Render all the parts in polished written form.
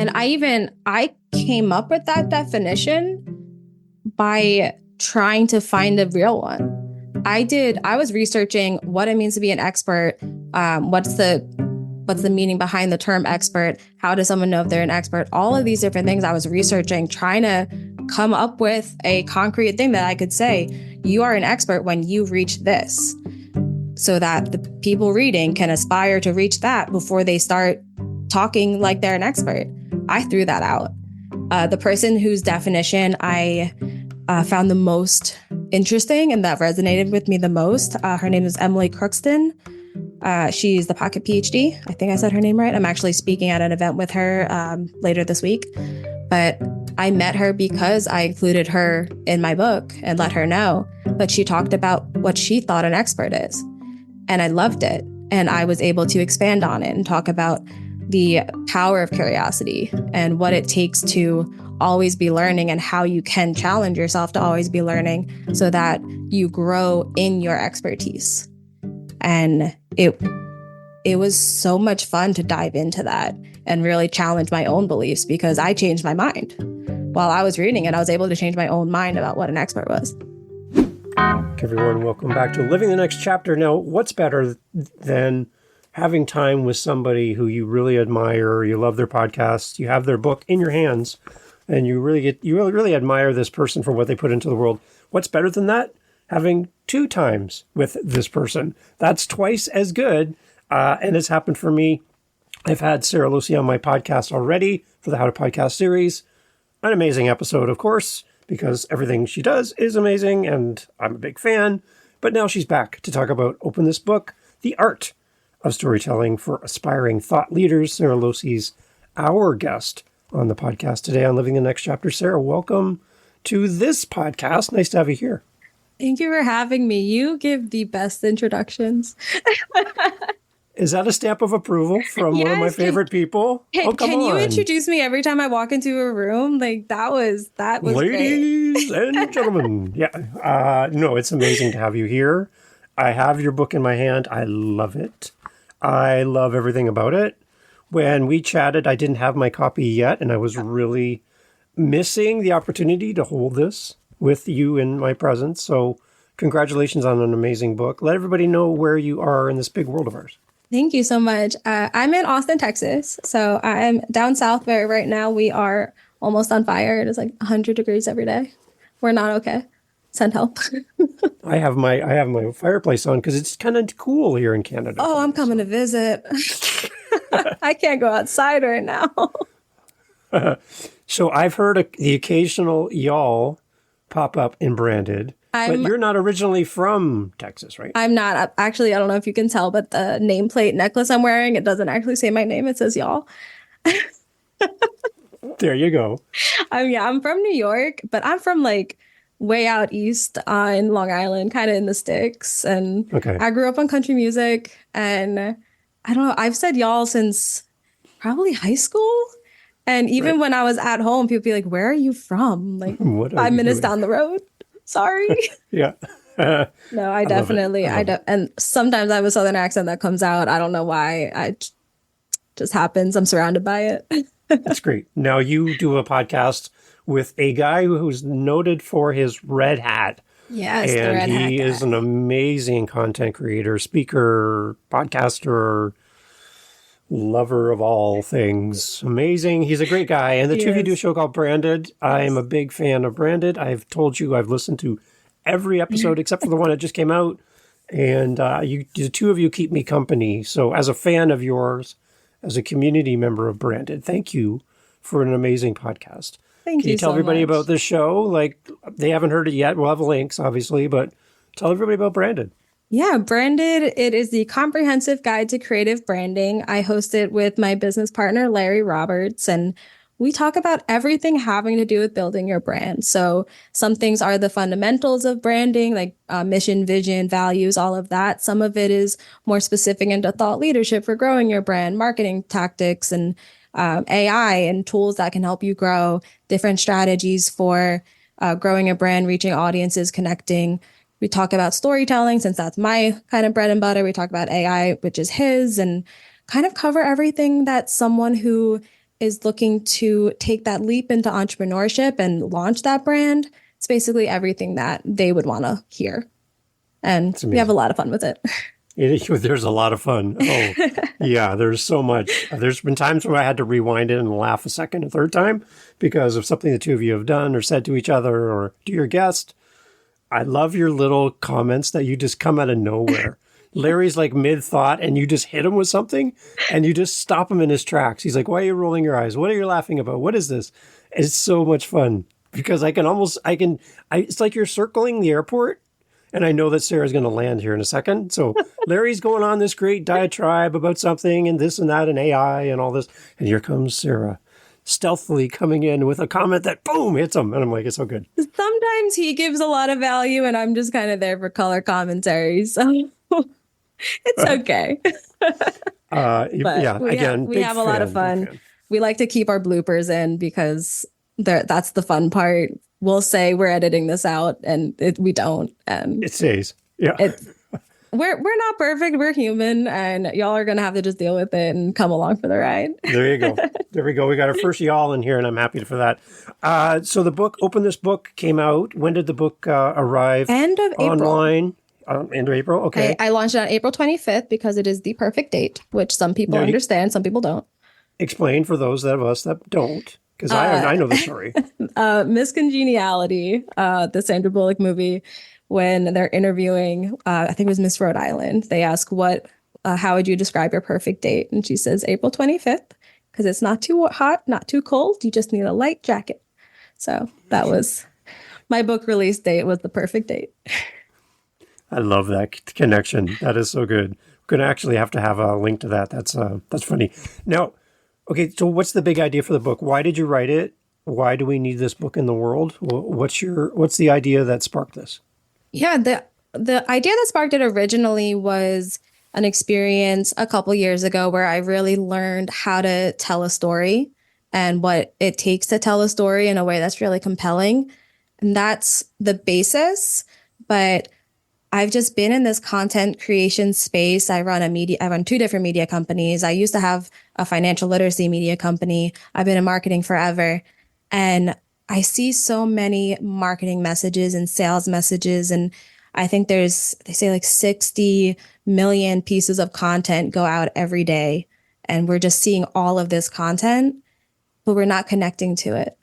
And I came up with that definition by trying to find a real one. I was researching what it means to be an expert. What's the meaning behind the term expert? How does someone know if they're an expert? All of these different things I was researching, trying to come up with a concrete thing that I could say, you are an expert when you reach this, so that the people reading can aspire to reach that before they start talking like they're an expert. I threw that out. The person whose definition I found the most interesting and that resonated with me the most, her name is Emily Crookston. She's the Pocket PhD. I think I said her name right. I'm actually speaking at an event with her later this week. But I met her because I included her in my book and let her know. But she talked about what she thought an expert is. And I loved it. And I was able to expand on it and talk about the power of curiosity and what it takes to always be learning and how you can challenge yourself to always be learning so that you grow in your expertise. And it was so much fun to dive into that and really challenge my own beliefs, because I changed my mind. While I was reading it, I was able to change my own mind about what an expert was. Hey everyone, welcome back to Living the Next Chapter. Now, what's better than having time with somebody who you really admire, you love their podcast, you have their book in your hands, and you really admire this person for what they put into the world. What's better than that? Having 2 times with this person. That's twice as good. And it's happened for me. I've had Sara Lohse on my podcast already for the How to Podcast series. An amazing episode, of course, because everything she does is amazing and I'm a big fan. But now she's back to talk about Open This Book, The Art of Storytelling for Aspiring Thought Leaders. Sara Lohse's our guest on the podcast today on Living the Next Chapter. Sara, welcome to this podcast. Nice to have you here. Thank you for having me. You give the best introductions. Is that a stamp of approval from one of my favorite people? Can you introduce me every time I walk into a room? Like that was Ladies great. and gentlemen. Yeah. No, it's amazing to have you here. I have your book in my hand. I love it. I love everything about it. When we chatted, I didn't have my copy yet, and I was really missing the opportunity to hold this with you in my presence. So congratulations on an amazing book. Let everybody know where you are in this big world of ours. Thank you so much. I'm in Austin, Texas. So I'm down south where right now we are almost on fire. It is like 100 degrees every day. We're not okay. Send help. I have my fireplace on because it's kind of cool here in Canada. Oh, I'm coming to visit. I can't go outside right now. So I've heard the occasional y'all pop up in Branded. But you're not originally from Texas, right? I'm not. Actually, I don't know if you can tell, but the nameplate necklace I'm wearing, it doesn't actually say my name. It says y'all. There you go. I'm from New York, but I'm from like way out east in Long Island, kind of in the sticks. And I grew up on country music. And I don't know, I've said y'all since probably high school. And even when I was at home, people be like, where are you from? Like 5 minutes down the road. Sorry. Yeah. No, I definitely, and sometimes I have a Southern accent that comes out. I don't know why. It just happens. I'm surrounded by it. That's great. Now you do a podcast with a guy who's noted for his red hat. Yes, and he is an amazing content creator, speaker, podcaster, lover of all things. Amazing. He's a great guy. And the two of you do a show called Branded. I'm a big fan of Branded. I've told you I've listened to every episode except for the one that just came out. And the two of you keep me company. So as a fan of yours, as a community member of Branded, thank you for an amazing podcast. Thank you. Can you tell everybody about this show? Like, they haven't heard it yet. We'll have links, obviously, but tell everybody about Branded. Yeah, Branded, it is the comprehensive guide to creative branding. I host it with my business partner, Larry Roberts, and we talk about everything having to do with building your brand. So some things are the fundamentals of branding, like mission, vision, values, all of that. Some of it is more specific into thought leadership for growing your brand, marketing tactics, and AI and tools that can help you grow, different strategies for growing a brand, reaching audiences, connecting. We talk about storytelling, since that's my kind of bread and butter. We talk about AI, which is his, and kind of cover everything that someone who is looking to take that leap into entrepreneurship and launch that brand, it's basically everything that they would want to hear. And we have a lot of fun with it. There's a lot of fun. Oh, yeah, there's so much. There's been times where I had to rewind it and laugh a second, a third time because of something the two of you have done or said to each other or to your guest. I love your little comments that you just come out of nowhere. Larry's like mid-thought and you just hit him with something and you just stop him in his tracks. He's like, why are you rolling your eyes? What are you laughing about? What is this? It's so much fun because it's like you're circling the airport. And I know that Sarah's going to land here in a second. So Larry's going on this great diatribe about something and this and that and AI and all this. And here comes Sarah stealthily coming in with a comment that boom hits him. And I'm like, it's so good. Sometimes he gives a lot of value and I'm just kind of there for color commentary. So it's okay. We have a lot of fun. We like to keep our bloopers in because that's the fun part. We'll say we're editing this out and we don't. And it stays. Yeah. We're not perfect. We're human and y'all are going to have to just deal with it and come along for the ride. There you go. There we go. We got our first y'all in here and I'm happy for that. So the book, Open This Book came out. When did the book arrive? End of April. Online? End of April? Okay. I launched it on April 25th because it is the perfect date, which some people understand, some people don't. Explain for those of us that don't. Because I know the story. Miss Congeniality, the Sandra Bullock movie, when they're interviewing, I think it was Miss Rhode Island, they ask, how would you describe your perfect date? And she says, April 25th, because it's not too hot, not too cold. You just need a light jacket. So that was my book release date was the perfect date. I love that connection. That is so good. We're going to actually have to have a link to that. That's funny. Now, okay, so what's the big idea for the book? Why did you write it? Why do we need this book in the world? What's the idea that sparked this? Yeah, the idea that sparked it originally was an experience a couple years ago where I really learned how to tell a story and what it takes to tell a story in a way that's really compelling. And that's the basis. But I've just been in this content creation space. I run two different media companies. I used to have a financial literacy media company. I've been in marketing forever. And I see so many marketing messages and sales messages. And I think they say like 60 million pieces of content go out every day. And we're just seeing all of this content, but we're not connecting to it.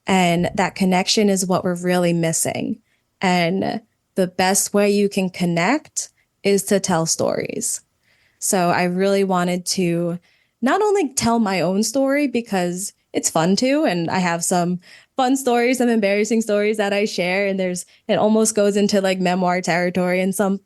And that connection is what we're really missing. And the best way you can connect is to tell stories. So I really wanted to not only tell my own story because it's fun too, and I have some fun stories, some embarrassing stories that I share, and it almost goes into like memoir territory in some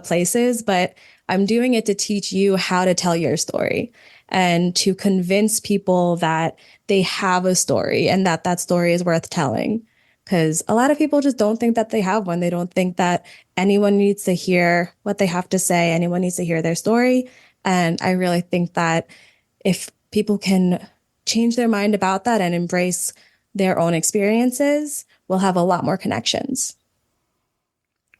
places, but I'm doing it to teach you how to tell your story and to convince people that they have a story and that story is worth telling. Because a lot of people just don't think that they have one. They don't think that anyone needs to hear what they have to say. Anyone needs to hear their story. And I really think that if people can change their mind about that and embrace their own experiences, we'll have a lot more connections.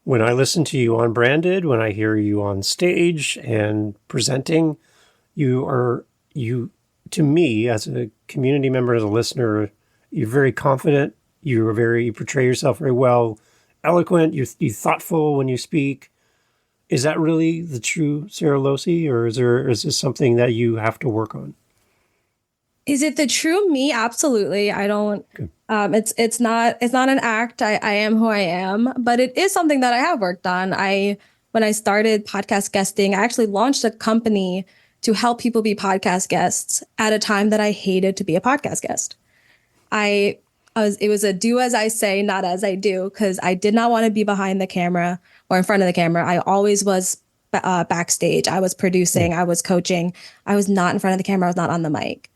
When I listen to you on Branded, when I hear you on stage and presenting, to me, as a community member, as a listener, you're very confident. You portray yourself very well, eloquent. You're thoughtful when you speak. Is that really the true Sara Lohse, or is this something that you have to work on? Is it the true me? Absolutely. I don't. Okay. It's not an act. I am who I am, but it is something that I have worked on. When I started podcast guesting, I actually launched a company to help people be podcast guests at a time that I hated to be a podcast guest. It was a do as I say, not as I do, because I did not want to be behind the camera or in front of the camera. I always was backstage. I was producing. I was coaching. I was not in front of the camera. I was not on the mic.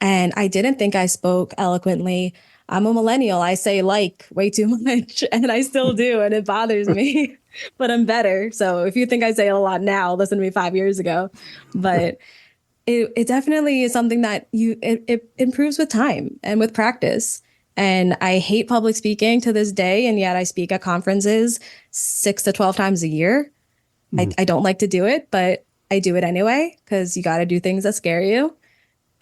And I didn't think I spoke eloquently. I'm a millennial. I say like way too much, and I still do, and it bothers me, but I'm better. So if you think I say a lot now, listen to me 5 years ago. But it definitely is something that it improves with time and with practice. And I hate public speaking to this day, and yet I speak at conferences 6 to 12 times a year. I don't like to do it, but I do it anyway because you got to do things that scare you.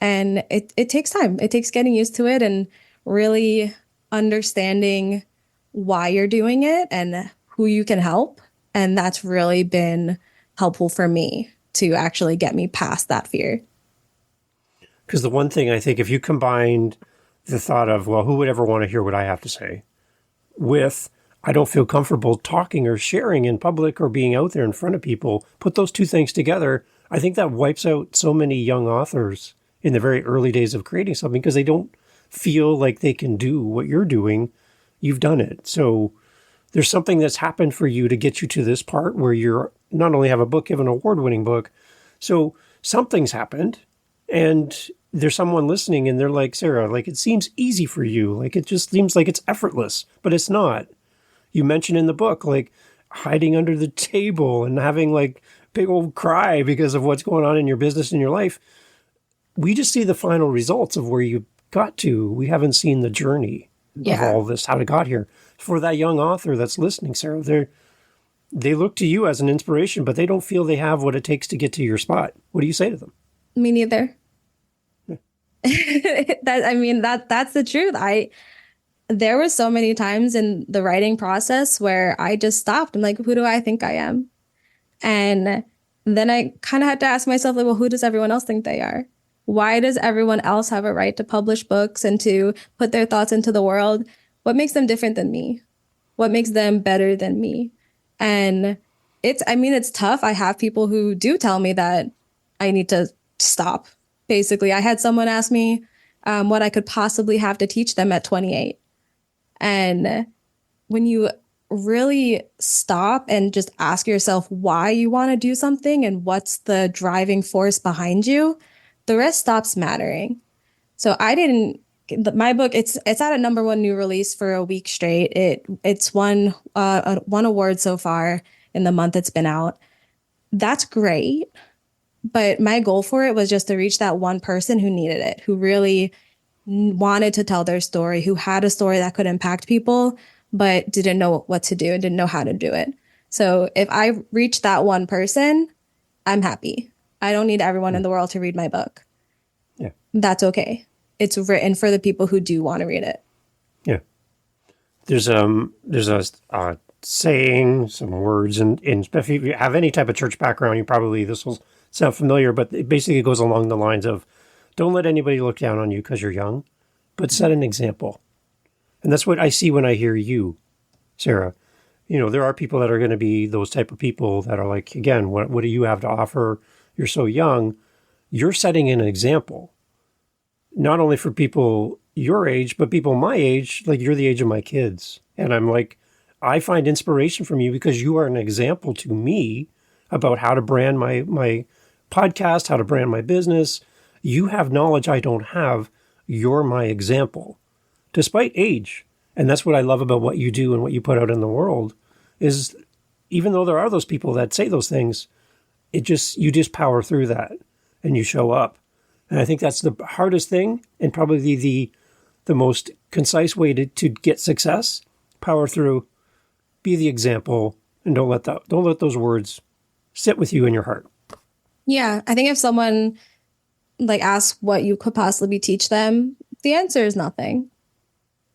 And it takes time. It takes getting used to it and really understanding why you're doing it and who you can help. And that's really been helpful for me to actually get me past that fear. Because the one thing I think, if you combined the thought of, well, who would ever want to hear what I have to say, with I don't feel comfortable talking or sharing in public or being out there in front of people, put those two things together, I think that wipes out so many young authors in the very early days of creating something because they don't feel like they can do what you're doing. You've done it. So there's something that's happened for you to get you to this part where you're not only have a book, you have an award-winning book. So something's happened, and there's someone listening and they're like, Sara, like it seems easy for you. Like it just seems like it's effortless, but it's not. You mentioned in the book, like hiding under the table and having like big old cry because of what's going on in your business and your life. We just see the final results of where you got to. We haven't seen the journey of all this, how it got here. For that young author that's listening, Sara, they look to you as an inspiration, but they don't feel they have what it takes to get to your spot. What do you say to them? Me neither. That's the truth. There were so many times in the writing process where I just stopped. I'm like, who do I think I am? And then I kind of had to ask myself, like, well, who does everyone else think they are? Why does everyone else have a right to publish books and to put their thoughts into the world? What makes them different than me? What makes them better than me? And it's tough. I have people who do tell me that I need to stop. Basically, I had someone ask me what I could possibly have to teach them at 28. And when you really stop and just ask yourself why you want to do something and what's the driving force behind you, the rest stops mattering. So my book, it's at a #1 new release for a week straight. It's won one award so far in the month it's been out. That's great. But my goal for it was just to reach that one person who needed it, who really wanted to tell their story, who had a story that could impact people, but didn't know what to do and didn't know how to do it. So if I reach that one person, I'm happy. I don't need everyone in the world to read my book. Yeah. That's okay. It's written for the people who do want to read it. Yeah. There's a saying, some words, and if you have any type of church background, this will sound familiar, but it basically goes along the lines of, don't let anybody look down on you because you're young, but set an example. And that's what I see when I hear you, Sara. There are people that are going to be those type of people that are like, again, what do you have to offer? You're so young. You're setting an example, not only for people your age, but people my age, like you're the age of my kids. And I'm like, I find inspiration from you because you are an example to me about how to brand my podcast, how to brand my business. You have knowledge I don't have. You're my example, despite age. And that's what I love about what you do and what you put out in the world is, even though there are those people that say those things, you just power through that and you show up. And I think that's the hardest thing and probably the most concise way to get success. Power through, be the example, and don't let those words sit with you in your heart. Yeah, I think if someone asks what you could possibly teach them, the answer is nothing,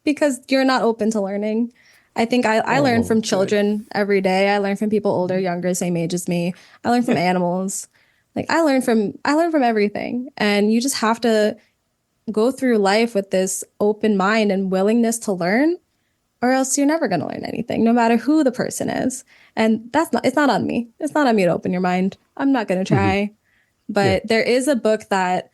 because you're not open to learning. I think I learn from children every day. I learn from people older, younger, same age as me. I learn from animals. I learn from everything. And you just have to go through life with this open mind and willingness to learn, or else you're never going to learn anything, no matter who the person is. And it's not on me. It's not on me to open your mind. I'm not going to try. But there is a book that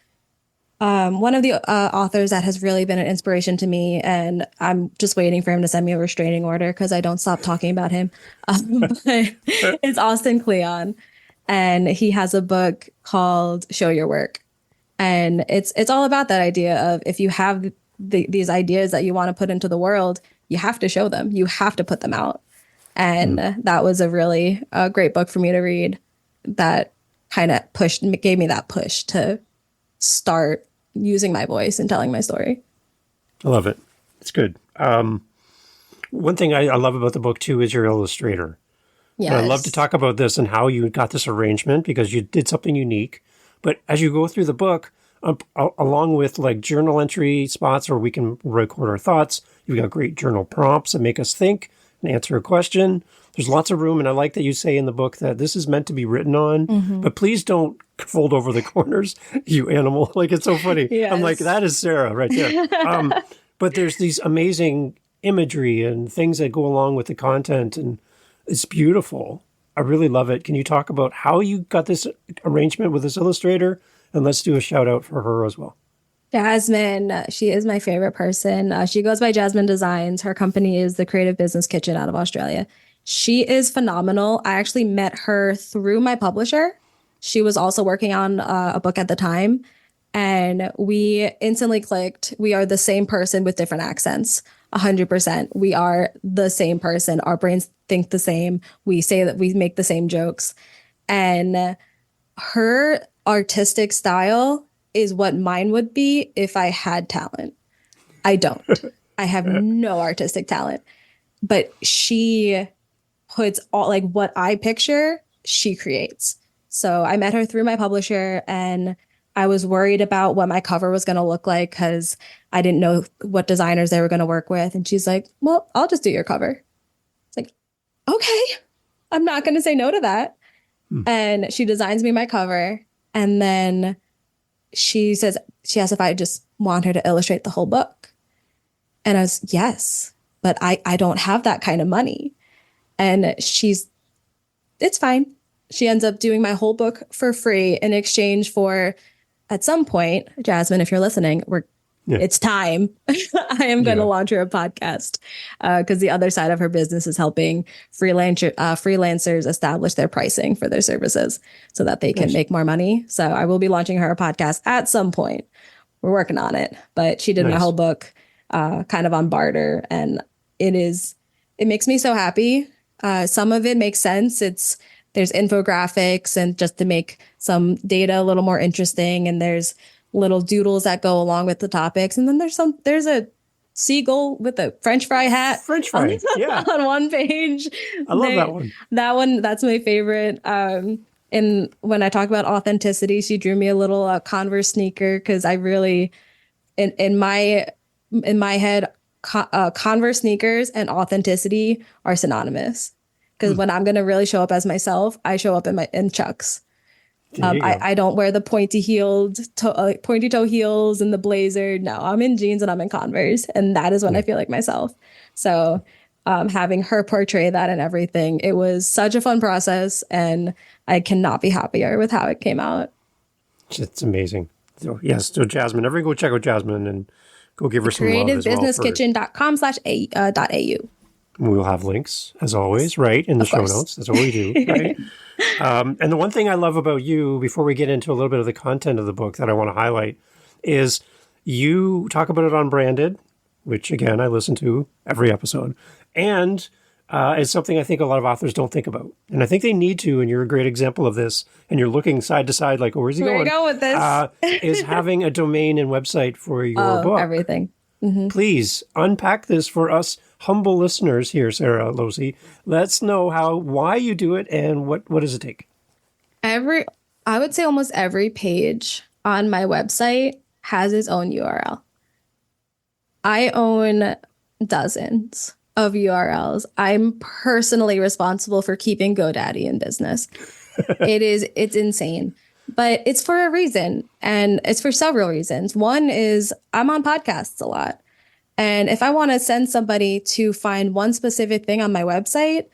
one of the authors that has really been an inspiration to me, and I'm just waiting for him to send me a restraining order because I don't stop talking about him. But it's Austin Kleon, and he has a book called Show Your Work. And it's all about that idea of, if you have these ideas that you want to put into the world, you have to show them. You have to put them out. And that was a really great book for me to read that kind of gave me that push to start using my voice and telling my story. I love it. It's good. One thing I love about the book too is your illustrator. Yes. And I love to talk about this and how you got this arrangement, because you did something unique. But as you go through the book, along with like journal entry spots where we can record our thoughts. You've got great journal prompts that make us think and answer a question. There's lots of room. And I like that you say in the book that this is meant to be written on, but please don't fold over the corners, you animal. Like, it's so funny. Yes. I'm like, that is Sara right there. But there's these amazing imagery and things that go along with the content, and it's beautiful. I really love it. Can you talk about how you got this arrangement with this illustrator? And let's do a shout out for her as well. Jasmine, she is my favorite person. She goes by Jasmine Designs. Her company is the Creative Business Kitchen out of Australia. She is phenomenal. I actually met her through my publisher. She was also working on a book at the time, and we instantly clicked. We are the same person with different accents. 100%. We are the same person. Our brains think the same. We say that we make the same jokes. And her artistic style is what mine would be if I had talent. I don't. I have no artistic talent. But she puts all, like, what I picture, she creates. So I met her through my publisher, and I was worried about what my cover was going to look like because I didn't know what designers they were going to work with. And she's like, well, I'll just do your cover. It's like, okay, I'm not going to say no to that. And she designs me my cover. And then she says, she asked if I just want her to illustrate the whole book. And I was, yes, but I don't have that kind of money. And it's fine. She ends up doing my whole book for free in exchange for, at some point, Jasmine, if you're listening, it's time. I am going to launch her a podcast because the other side of her business is helping freelancers establish their pricing for their services so that they can make more money. So I will be launching her a podcast at some point. We're working on it, but she did my whole book kind of on barter, and it makes me so happy. Some of it makes sense. There's infographics and just to make some data a little more interesting, and there's little doodles that go along with the topics. And then there's a seagull with a French fry hat. French fry, on one page. I love that one. That one, that's my favorite. And when I talk about authenticity, she drew me a little Converse sneaker because I really, in my head, Converse sneakers and authenticity are synonymous. Because when I'm going to really show up as myself, I show up in Chucks. I don't wear the pointy toe heels and the blazer. No, I'm in jeans and I'm in Converse. And that is when I feel like myself. So having her portray that and everything, it was such a fun process. And I cannot be happier with how it came out. It's amazing. So Jasmine, everyone go check out Jasmine and go give her some love as well. creativebusinesskitchen.com/au. We'll have links, as always, right, in the show notes. That's what we do, right? And the one thing I love about you, before we get into a little bit of the content of the book that I want to highlight, is you talk about it on Branded, which, again, I listen to every episode. And it's something I think a lot of authors don't think about. And I think they need to, and you're a great example of this. And you're looking side to side like, oh, where's he going? Where are you going with this? Is having a domain and website for your book. Everything. Mm-hmm. Please unpack this for us humble listeners here, Sara Lohse. Let's know why you do it and what does it take? I would say almost every page on my website has its own URL. I own dozens of URLs. I'm personally responsible for keeping GoDaddy in business. It's insane. But it's for a reason, and it's for several reasons. One is I'm on podcasts a lot. And if I want to send somebody to find one specific thing on my website,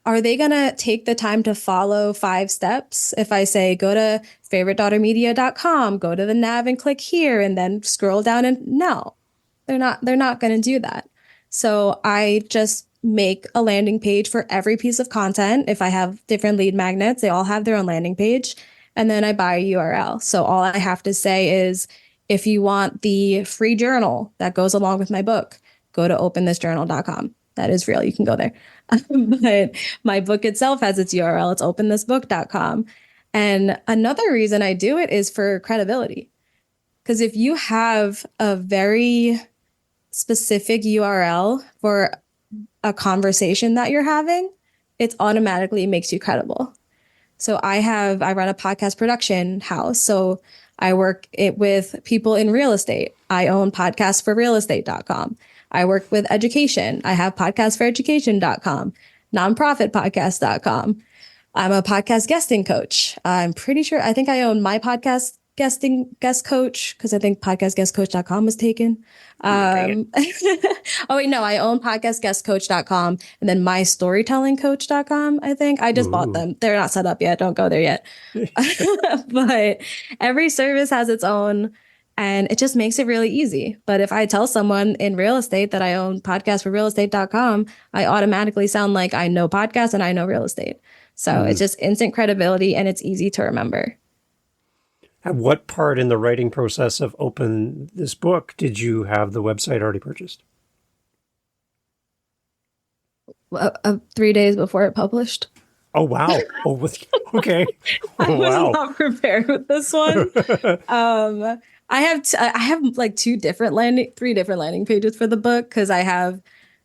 are they going to take the time to follow 5 steps? If I say, go to favoritedaughtermedia.com, go to the nav and click here, and then scroll down, and no, they're not going to do that. So I just make a landing page for every piece of content. If I have different lead magnets, they all have their own landing page. And then I buy a URL. So all I have to say is, if you want the free journal that goes along with my book, go to openthisjournal.com. That is real. You can go there. But my book itself has its URL. It's openthisbook.com. And another reason I do it is for credibility. Because if you have a very specific URL for a conversation that you're having, it automatically makes you credible. So I run a podcast production house. So I work it with people in real estate. I own podcastforrealestate.com. I work with education. I have podcastforeducation.com, nonprofitpodcast.com. I'm a podcast guesting coach. I'm pretty sure, I think I own my podcast guest coach because I think podcastguestcoach.com was taken. Oh, wait, no, I own podcastguestcoach.com and then mystorytellingcoach.com. I think I just bought them. They're not set up yet. Don't go there yet. But every service has its own, and it just makes it really easy. But if I tell someone in real estate that I own podcastforrealestate.com, I automatically sound like I know podcasts and I know real estate. So it's just instant credibility and it's easy to remember. At what part in the writing process of Open This Book did you have the website already purchased? 3 days before it published. Oh, wow. Oh, okay. I was not prepared with this one. I have like three different landing pages for the book because I have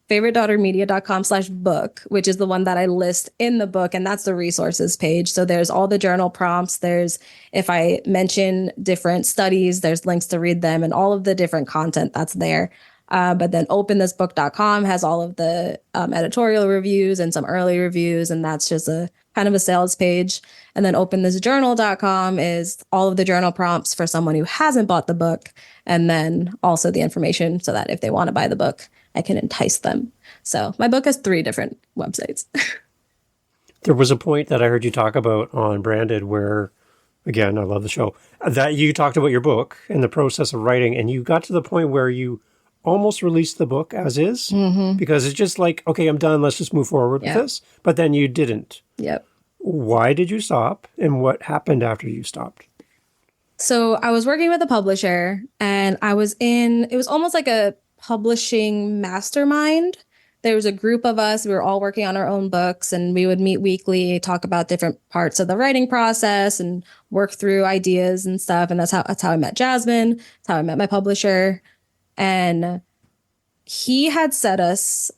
favoritedaughtermedia.com/book, which is the one that I list in the book. And that's the resources page. So there's all the journal prompts. There's, if I mention different studies, there's links to read them and all of the different content that's there. But then openthisbook.com has all of the editorial reviews and some early reviews. And that's just a kind of a sales page. And then openthisjournal.com is all of the journal prompts for someone who hasn't bought the book. And then also the information so that if they want to buy the book, I can entice them. So my book has 3 different websites. There was a point that I heard you talk about on Branded where, again, I love the show, that you talked about your book and the process of writing, and you got to the point where you almost released the book as is because it's just like, okay, I'm done. Let's just move forward with this. But then you didn't. Yep. Why did you stop? And what happened after you stopped? So I was working with a publisher and it was almost like a publishing mastermind. There was a group of us. We were all working on our own books and we would meet weekly, talk about different parts of the writing process and work through ideas and stuff. And that's how I met Jasmine. That's how I met my publisher. And he had set us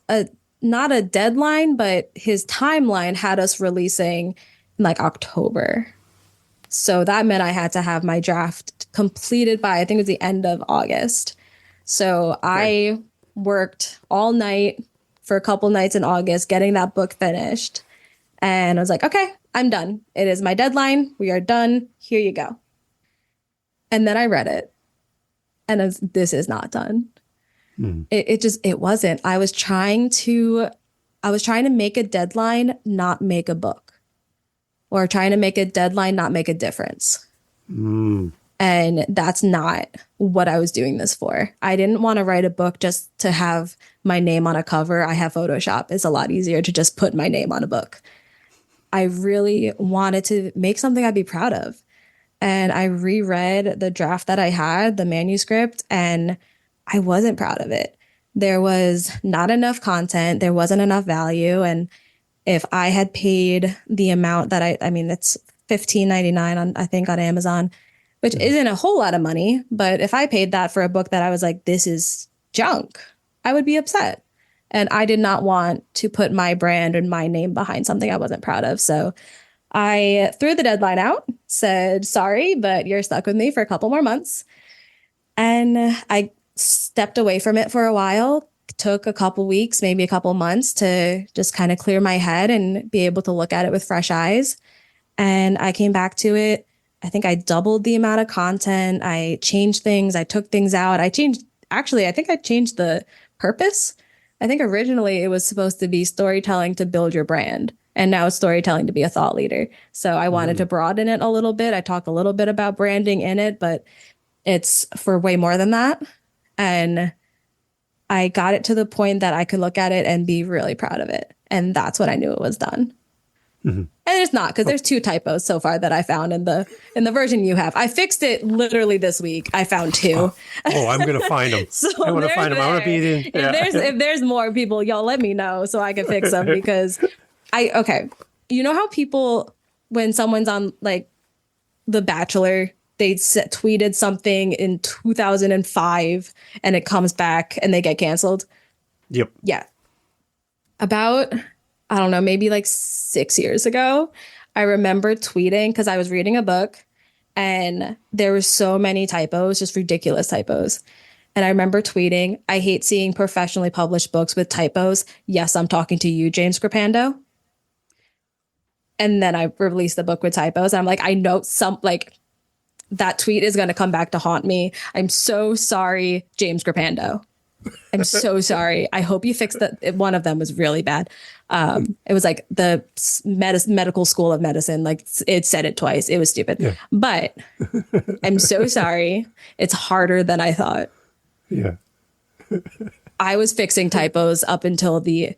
not a deadline, but his timeline had us releasing in like October. So that meant I had to have my draft completed by, I think it was the end of August. So I worked all night for a couple nights in August, getting that book finished. And I was like, okay, I'm done. It is my deadline. We are done. Here you go. And then I read it. And this is not done. It wasn't. I was trying to make a deadline, not make a book. Or trying to make a deadline, not make a difference. And that's not what I was doing this for. I didn't want to write a book just to have my name on a cover. I have Photoshop. It's a lot easier to just put my name on a book. I really wanted to make something I'd be proud of. And I reread the draft that I had, the manuscript, and I wasn't proud of it. There was not enough content. There wasn't enough value. And if I had paid the amount that I mean, it's $15.99 I think on Amazon, which isn't a whole lot of money. But if I paid that for a book that I was like, this is junk, I would be upset. And I did not want to put my brand and my name behind something I wasn't proud of. So I threw the deadline out, said, sorry, but you're stuck with me for a couple more months. And I stepped away from it for a while, took a couple weeks, maybe a couple months to just kind of clear my head and be able to look at it with fresh eyes. And I came back to it. I think I doubled the amount of content. I changed things. I took things out. I think I changed the purpose. I think originally it was supposed to be storytelling to build your brand. And now it's storytelling to be a thought leader. So I wanted to broaden it a little bit. I talked a little bit about branding in it, but it's for way more than that. And I got it to the point that I could look at it and be really proud of it. And that's when I knew it was done. And it's not, because there's 2 typos so far that I found in the version you have. I fixed it literally this week. I found 2. I'm going to find them. I want to find them. I want to be in. Yeah. If there's more people, y'all let me know so I can fix them because you know how people, when someone's on like The Bachelor, they tweeted something in 2005 and it comes back and they get canceled. Yep. Yeah. About, I don't know, maybe like 6 years ago, I remember tweeting because I was reading a book And there were so many typos, just ridiculous typos. And I remember tweeting, I hate seeing professionally published books with typos. Yes, I'm talking to you, James Crepando. And then I released the book with typos. I'm like, I know that tweet is going to come back to haunt me. I'm so sorry, James Crepando. I'm so sorry. I hope you fixed that. One of them was really bad. It was like the medical school of medicine. Like it said it twice. It was stupid. Yeah. But I'm so sorry. It's harder than I thought. Yeah. I was fixing typos up until the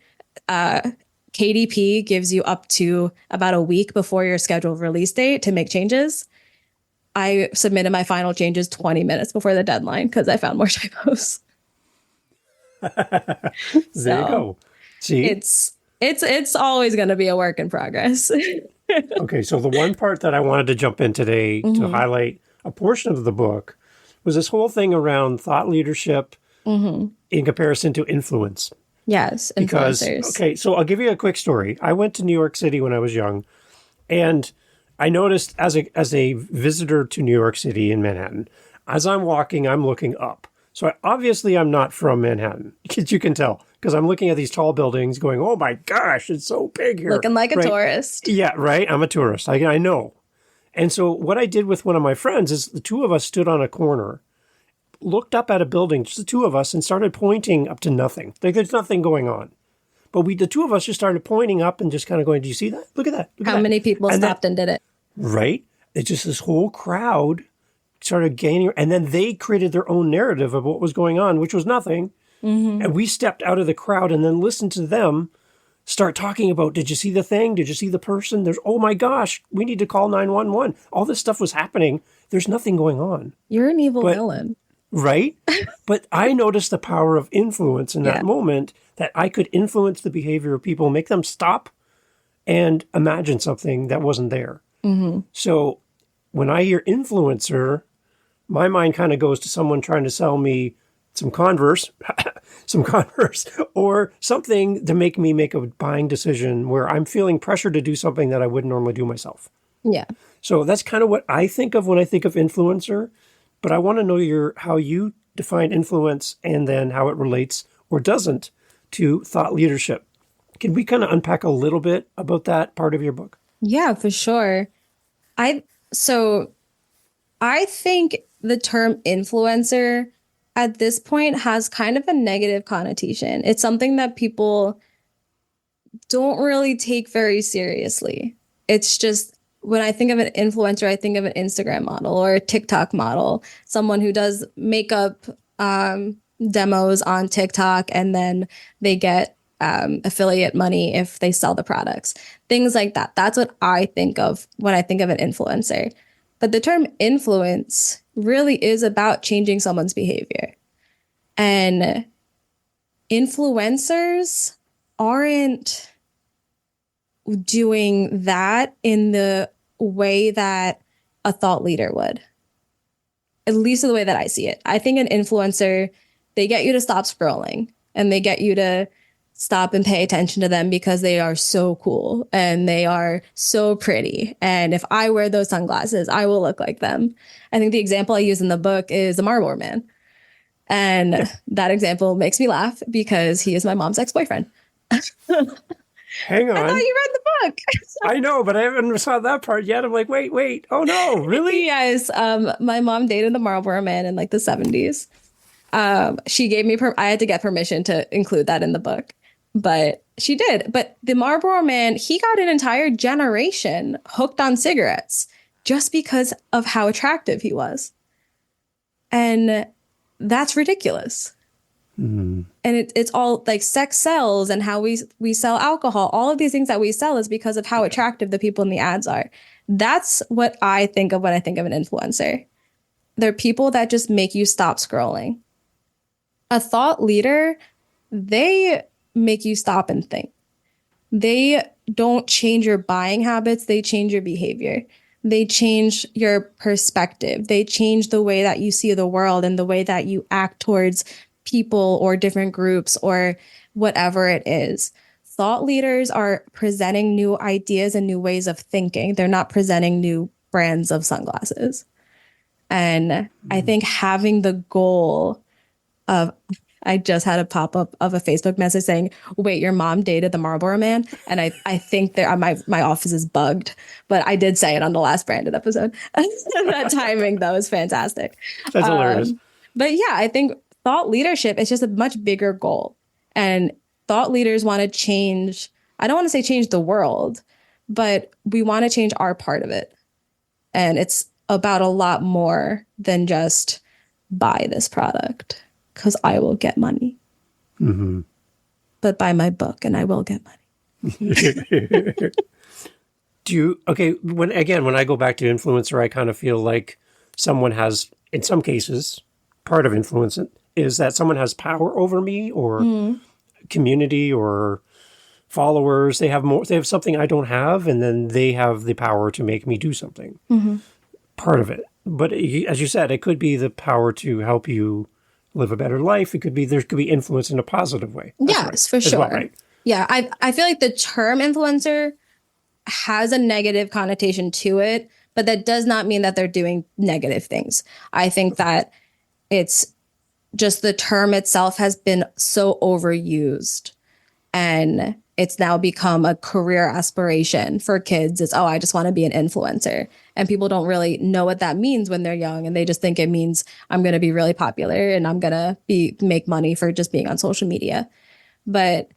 KDP gives you up to about a week before your scheduled release date to make changes. I submitted my final changes 20 minutes before the deadline because I found more typos. There you go. See, it's always going to be a work in progress. Okay, so the one part that I wanted to jump in today to highlight a portion of the book was this whole thing around thought leadership in comparison to influence. Yes, influencers. Okay, so I'll give you a quick story. I went to New York City when I was young, and I noticed as a visitor to New York City in Manhattan, as I'm walking, I'm looking up. So obviously I'm not from Manhattan, as you can tell, because I'm looking at these tall buildings going, oh my gosh, it's so big here. Looking like a tourist. Yeah, right. I'm a tourist. I know. And so what I did with one of my friends is the two of us stood on a corner, looked up at a building, just the two of us, and started pointing up to nothing. Like there's nothing going on. But the two of us just started pointing up and just kind of going, do you see that? Look at that. How many people stopped and did it? Right. It's just this whole crowd started gaining, and then they created their own narrative of what was going on, which was nothing. And we stepped out of the crowd and then listened to them start talking about, did you see the thing? Did you see the person? There's, oh my gosh, we need to call 911. All this stuff was happening. There's nothing going on. You're an evil villain. Right? But I noticed the power of influence in that moment, that I could influence the behavior of people, make them stop and imagine something that wasn't there. So when I hear influencer, my mind kind of goes to someone trying to sell me some Converse, or something to make me make a buying decision where I'm feeling pressure to do something that I wouldn't normally do myself. Yeah. So that's kind of what I think of when I think of influencer. But I want to know how you define influence and then how it relates or doesn't to thought leadership. Can we kind of unpack a little bit about that part of your book? Yeah, for sure. I think the term influencer at this point has kind of a negative connotation. It's something that people don't really take very seriously. It's just, when I think of an influencer, I think of an Instagram model or a TikTok model, someone who does makeup demos on TikTok, and then they get affiliate money if they sell the products, things like that. That's what I think of when I think of an influencer. But the term influence really is about changing someone's behavior. And influencers aren't doing that in the way that a thought leader would, at least the way that I see it. I think an influencer, they get you to stop scrolling, and they get you to stop and pay attention to them because they are so cool and they are so pretty. And if I wear those sunglasses, I will look like them. I think the example I use in the book is the Marlboro Man. And that example makes me laugh because he is my mom's ex-boyfriend. Hang on. I thought you read the book. I know, but I haven't saw that part yet. I'm like, wait. Oh no, really? Yes. My mom dated the Marlboro Man in like the 70s. She gave me, I had to get permission to include that in the book, but she did. But the Marlboro Man, he got an entire generation hooked on cigarettes just because of how attractive he was. And that's ridiculous. And it's all like sex sells, and how we sell alcohol. All of these things that we sell is because of how attractive the people in the ads are. That's what I think of when I think of an influencer. They're people that just make you stop scrolling. A thought leader, they make you stop and think. They don't change your buying habits. They change your behavior. They change your perspective. They change the way that you see the world and the way that you act towards people or different groups or whatever it is. Thought leaders are presenting new ideas and new ways of thinking. They're not presenting new brands of sunglasses. And I think having the goal of, I just had a pop-up of a Facebook message saying, wait, your mom dated the Marlboro Man? And I think my office is bugged, but I did say it on the last branded episode. That timing, though, is fantastic. That's hilarious. But yeah, I think thought leadership is just a much bigger goal. And thought leaders want to change, I don't want to say change the world, but we want to change our part of it. And it's about a lot more than just buy this product because I will get money. Mm-hmm. But buy my book and I will get money. When I go back to influencer, I kind of feel like someone has, in some cases, part of influence is that someone has power over me or community or followers. They have something I don't have, and then they have the power to make me do something. Mm-hmm. Part of it. But as you said, it could be the power to help you live a better life. There could be influence in a positive way. That's yes, for sure. Well, right? Yeah, I feel like the term influencer has a negative connotation to it, but that does not mean that they're doing negative things. I think that it's just the term itself has been so overused, and it's now become a career aspiration for kids. It's, I just want to be an influencer. And people don't really know what that means when they're young. And they just think it means I'm going to be really popular and I'm going to make money for just being on social media. But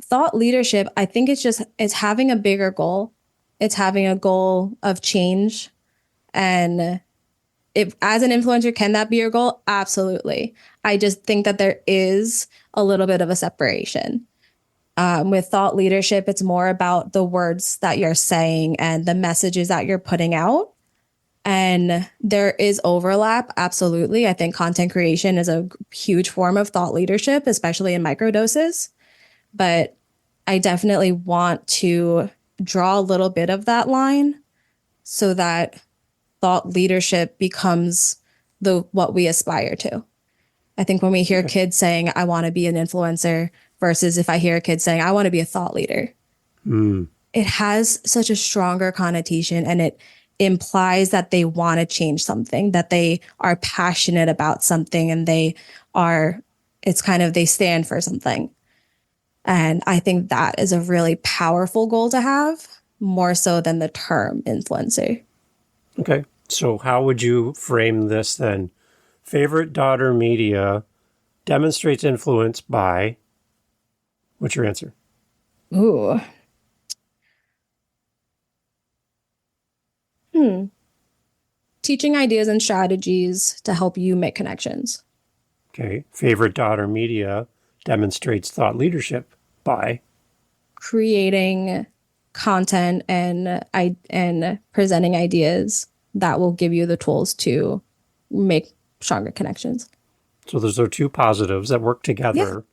thought leadership, I think it's having a bigger goal. It's having a goal of change. And if as an influencer, can that be your goal? Absolutely. I just think that there is a little bit of a separation. With thought leadership, it's more about the words that you're saying and the messages that you're putting out. And there is overlap. Absolutely. I think content creation is a huge form of thought leadership, especially in microdoses. But I definitely want to draw a little bit of that line so that thought leadership becomes what we aspire to. I think when we hear kids saying, I want to be an influencer, versus if I hear a kid saying, I want to be a thought leader, it has such a stronger connotation, and it implies that they want to change something, that they are passionate about something, and they stand for something. And I think that is a really powerful goal to have, more so than the term influencer. Okay. So how would you frame this then? Favorite daughter media demonstrates influence by... What's your answer? Ooh. Teaching ideas and strategies to help you make connections. Okay. Favorite daughter media demonstrates thought leadership by? Creating content and presenting ideas that will give you the tools to make stronger connections. So those are two positives that work together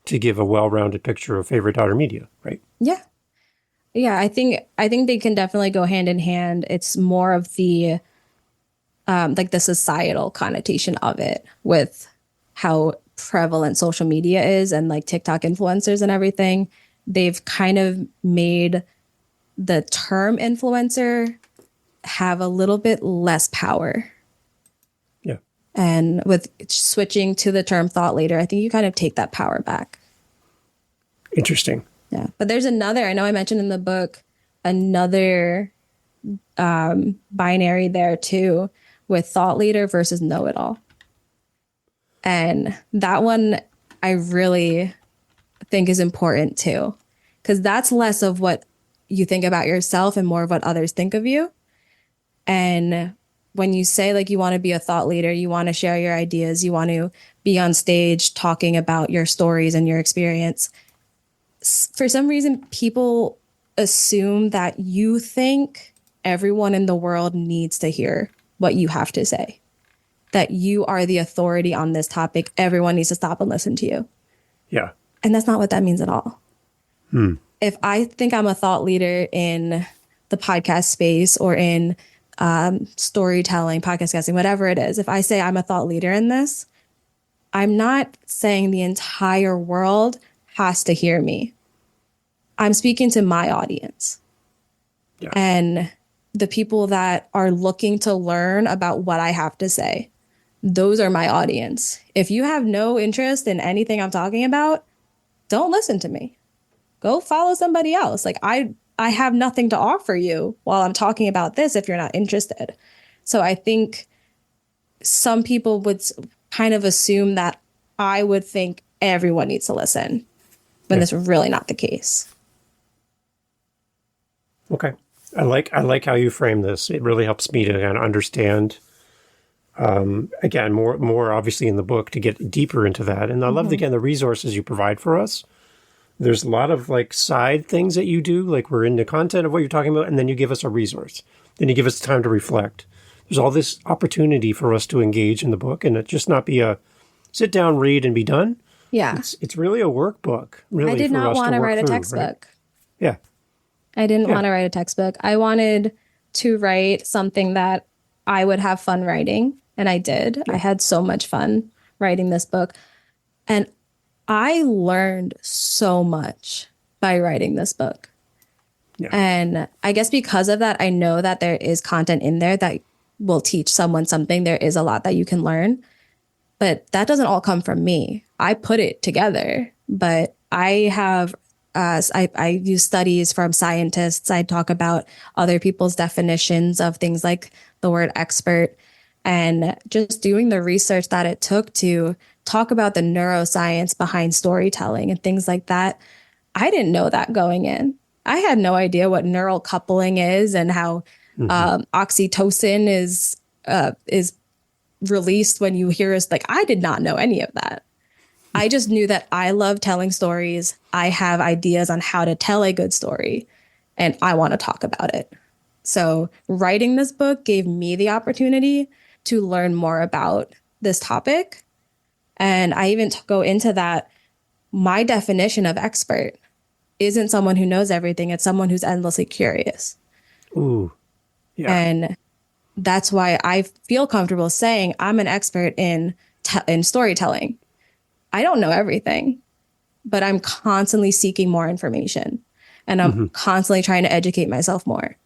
to give a well-rounded picture of favorite daughter media, right? Yeah. Yeah, I think they can definitely go hand in hand. It's more of the the societal connotation of it with how prevalent social media is, and like TikTok influencers and everything. They've kind of made the term influencer have a little bit less power. Yeah. And with switching to the term thought leader, I think you kind of take that power back. Interesting. Yeah. But there's another, I know I mentioned in the book, another binary there too, with thought leader versus know-it-all. And that one I really think is important too, because that's less of what you think about yourself and more of what others think of you. And when you say like you want to be a thought leader, you want to share your ideas, you want to be on stage talking about your stories and your experience, for some reason, people assume that you think everyone in the world needs to hear what you have to say, that you are the authority on this topic. Everyone needs to stop and listen to you. Yeah. And that's not what that means at all. If I think I'm a thought leader in the podcast space or in storytelling, podcast casting, whatever it is, if I say I'm a thought leader in this, I'm not saying the entire world has to hear me. I'm speaking to my audience. Yeah. And the people that are looking to learn about what I have to say. Those are my audience. If you have no interest in anything I'm talking about, don't listen to me. Go follow somebody else. Like I have nothing to offer you while I'm talking about this if you're not interested. So I think some people would kind of assume that I would think everyone needs to listen when that's really not the case. Okay. I like how you frame this. It really helps me to kind of understand, again, more obviously in the book to get deeper into that. And I love, again, the resources you provide for us. There's a lot of like side things that you do, like we're in the content of what you're talking about, and then you give us a resource. Then you give us time to reflect. There's all this opportunity for us to engage in the book and it just not be a sit down, read, and be done. Yeah. It's really a workbook, really. I did not want to write a textbook. Right? Yeah. I didn't want to write a textbook. I wanted to write something that I would have fun writing. And I did. Yeah. I had so much fun writing this book. And I learned so much by writing this book. Yeah. And I guess because of that, I know that there is content in there that will teach someone something. There is a lot that you can learn. But that doesn't all come from me. I put it together. But I have I use studies from scientists. I talk about other people's definitions of things like the word expert and just doing the research that it took to talk about the neuroscience behind storytelling and things like that. I didn't know that going in. I had no idea what neural coupling is and how oxytocin is released when you hear us. Like, I did not know any of that. I just knew that I love telling stories. I have ideas on how to tell a good story, and I want to talk about it. So writing this book gave me the opportunity to learn more about this topic. And I even go into that. My definition of expert isn't someone who knows everything. It's someone who's endlessly curious. Ooh, yeah. And that's why I feel comfortable saying I'm an expert in storytelling. I don't know everything, but I'm constantly seeking more information and I'm constantly trying to educate myself more.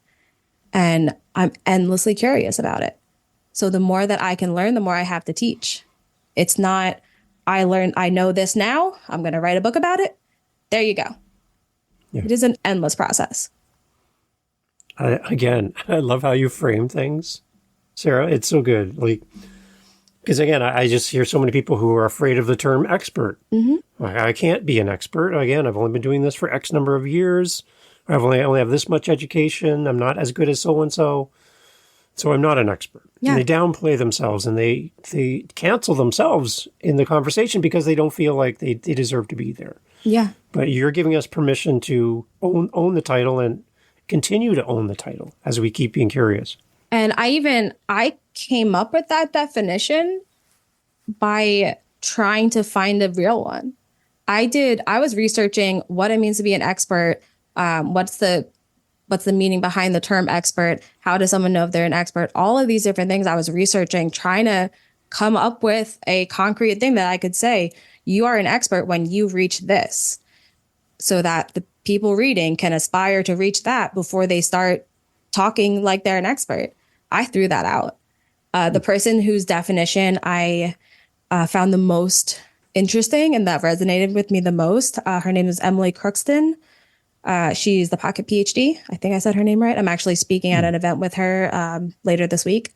And I'm endlessly curious about it. So the more that I can learn, the more I have to teach. It's not, I know this now, I'm going to write a book about it. There you go. Yeah. It is an endless process. Again, I love how you frame things, Sarah. It's so good. Like, because again, I just hear so many people who are afraid of the term expert. Like, I can't be an expert. Again, I've only been doing this for X number of years. I only have this much education. I'm not as good as so-and-so. So I'm not an expert. Yeah. And they downplay themselves and they cancel themselves in the conversation because they don't feel like they deserve to be there. Yeah. But you're giving us permission to own the title and continue to own the title as we keep being curious. And I came up with that definition by trying to find a real one. I was researching what it means to be an expert. What's the meaning behind the term expert? How does someone know if they're an expert? All of these different things I was researching, trying to come up with a concrete thing that I could say, you are an expert when you reach this, so that the people reading can aspire to reach that before they start talking like they're an expert. I threw that out. The person whose definition I found the most interesting and that resonated with me the most, her name is Emily Crookston. She's the Pocket PhD. I think I said her name right. I'm actually speaking at an event with her later this week.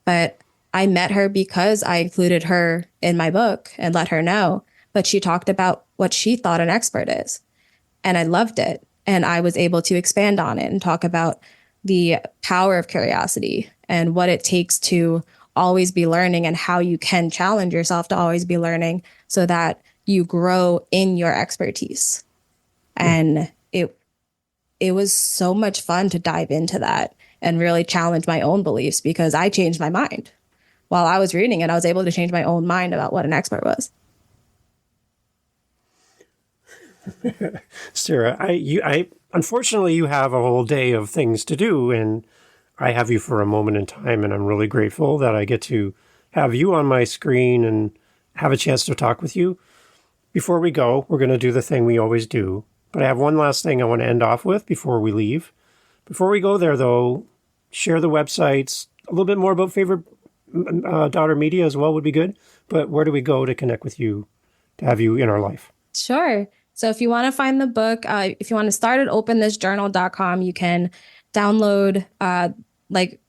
But I met her because I included her in my book and let her know. But she talked about what she thought an expert is. And I loved it. And I was able to expand on it and talk about the power of curiosity and what it takes to always be learning and how you can challenge yourself to always be learning so that you grow in your expertise. And it was so much fun to dive into that and really challenge my own beliefs because I changed my mind. While I was reading it, I was able to change my own mind about what an expert was. Sarah, I unfortunately, you have a whole day of things to do, and I have you for a moment in time, and I'm really grateful that I get to have you on my screen and have a chance to talk with you. Before we go, we're going to do the thing we always do, but I have one last thing I want to end off with before we leave. Before we go there, though, share the websites. A little bit more about favorite daughter media as well would be good. But where do we go to connect with you, to have you in our life? Sure. So if you want to find the book, if you want to start at openthisjournal.com, you can download, like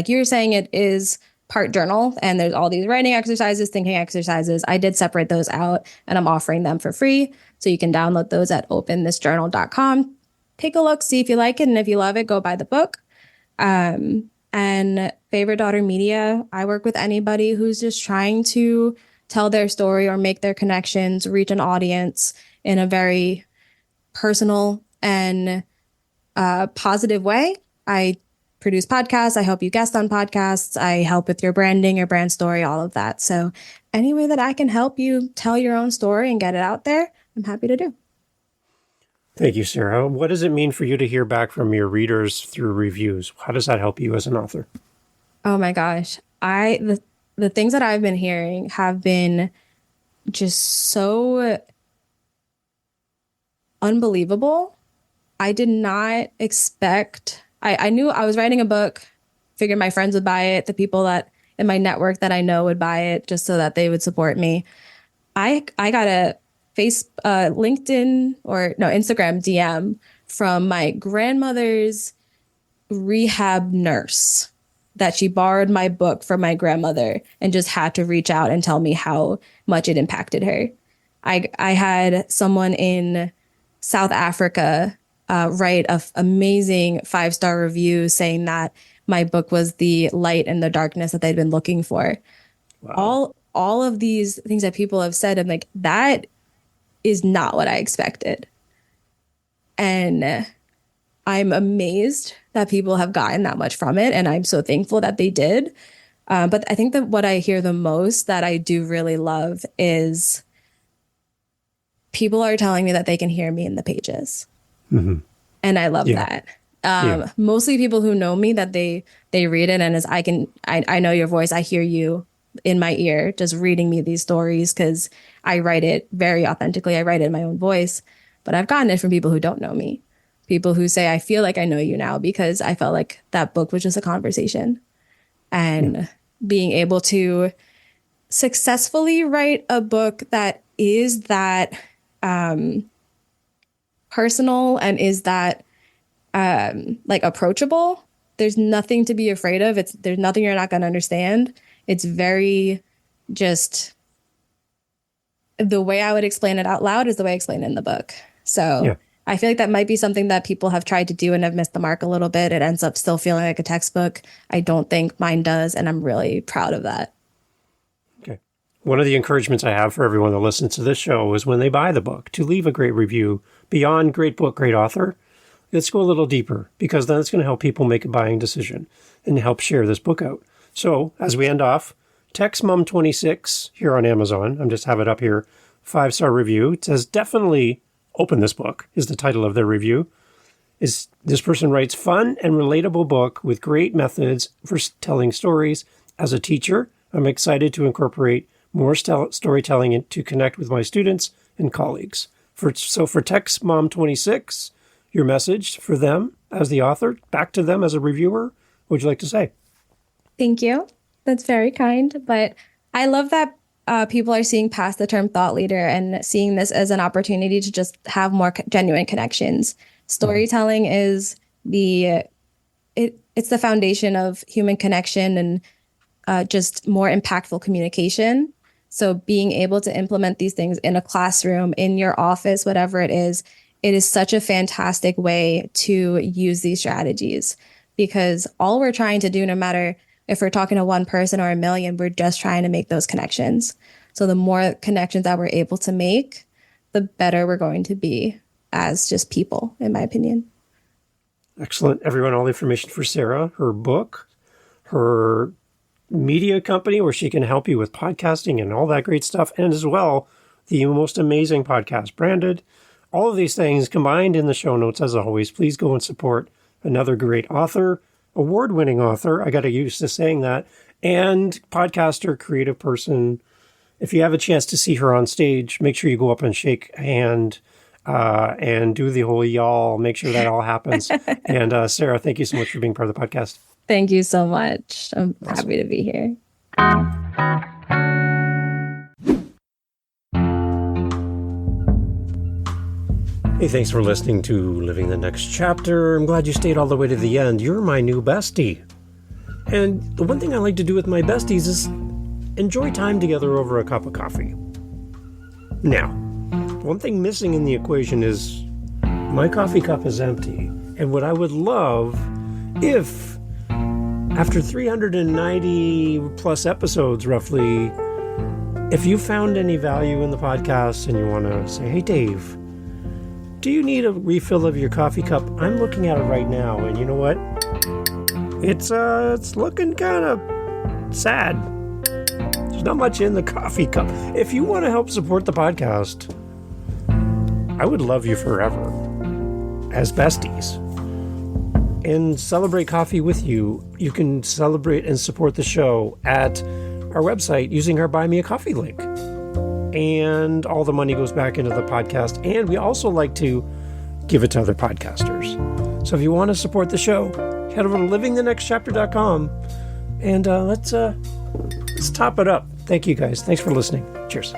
you were saying, it is part journal, and there's all these writing exercises, thinking exercises. I did separate those out, and I'm offering them for free. So you can download those at openthisjournal.com. Take a look, see if you like it, and if you love it, go buy the book. And favorite daughter media, I work with anybody who's just trying to tell their story or make their connections, reach an audience in a very personal and positive way. I produce podcasts. I help you guest on podcasts. I help with your branding, your brand story, all of that. So any way that I can help you tell your own story and get it out there, I'm happy to do. Thank you, Sara. What does it mean for you to hear back from your readers through reviews? How does that help you as an author? Oh my gosh. The things that I've been hearing have been just so unbelievable. I did not expect, I knew I was writing a book, figured my friends would buy it, the people that in my network that I know would buy it just so that they would support me. I got a LinkedIn or no, Instagram DM from my grandmother's rehab nurse that she borrowed my book from my grandmother and just had to reach out and tell me how much it impacted her. I had someone in South Africa write an amazing 5-star review saying that my book was the light in the darkness that they'd been looking for. Wow. All of these things that people have said, I'm like, that is not what I expected. And I'm amazed that people have gotten that much from it. And I'm so thankful that they did. But I think that what I hear the most that I do really love is people are telling me that they can hear me in the pages. Mm-hmm. And I love that. Mostly people who know me, that they read it and as I know your voice, I hear you in my ear, just reading me these stories, because I write it very authentically. I write it in my own voice, but I've gotten it from people who don't know me. People who say, I feel like I know you now because I felt like that book was just a conversation. And being able to successfully write a book that is that personal and is that like approachable, there's nothing to be afraid of. There's nothing you're not going to understand. It's very just the way I would explain it out loud is the way I explain it in the book. So I feel like that might be something that people have tried to do and have missed the mark a little bit. It ends up still feeling like a textbook. I don't think mine does, and I'm really proud of that. Okay. One of the encouragements I have for everyone that listens to this show is when they buy the book to leave a great review beyond great book, great author. Let's go a little deeper, because then it's going to help people make a buying decision and help share this book out. So as we end off, Text Mom26 here on Amazon. I'm just have it up here. 5-star review. It says, definitely open this book is the title of their review. This person writes, fun and relatable book with great methods for telling stories. As a teacher, I'm excited to incorporate more storytelling to connect with my students and colleagues. For Text Mom26, your message for them as the author, back to them as a reviewer, what would you like to say? Thank you. That's very kind. But I love that people are seeing past the term thought leader and seeing this as an opportunity to just have more genuine connections. Storytelling is it's the foundation of human connection and just more impactful communication. So being able to implement these things in a classroom, in your office, whatever it is such a fantastic way to use these strategies, because all we're trying to do, no matter if we're talking to one person or a million, we're just trying to make those connections. So the more connections that we're able to make, the better we're going to be as just people, in my opinion. Excellent. Everyone, all the information for Sara, her book, her media company where she can help you with podcasting and all that great stuff, and as well, the most amazing podcast, Branded. All of these things combined in the show notes, as always. Please go and support another great author, award-winning author. I got used to saying that. And podcaster, creative person. If you have a chance to see her on stage, make sure you go up and shake a hand and do the whole y'all. Make sure that all happens. And Sara, thank you so much for being part of the podcast. Thank you so much. I'm happy to be here. Hey, thanks for listening to Living the Next Chapter. I'm glad you stayed all the way to the end. You're my new bestie. And the one thing I like to do with my besties is enjoy time together over a cup of coffee. Now, one thing missing in the equation is my coffee cup is empty. And what I would love if, after 390 plus episodes roughly, if you found any value in the podcast and you want to say, hey, Dave, do you need a refill of your coffee cup? I'm looking at it right now, and you know what? It's looking kind of sad. There's not much in the coffee cup. If you want to help support the podcast, I would love you forever as besties and celebrate coffee with you. You can celebrate and support the show at our website using our Buy Me a Coffee link. And all the money goes back into the podcast. And we also like to give it to other podcasters. So if you want to support the show, head over to livingthenextchapter.com and let's top it up. Thank you guys. Thanks for listening. Cheers.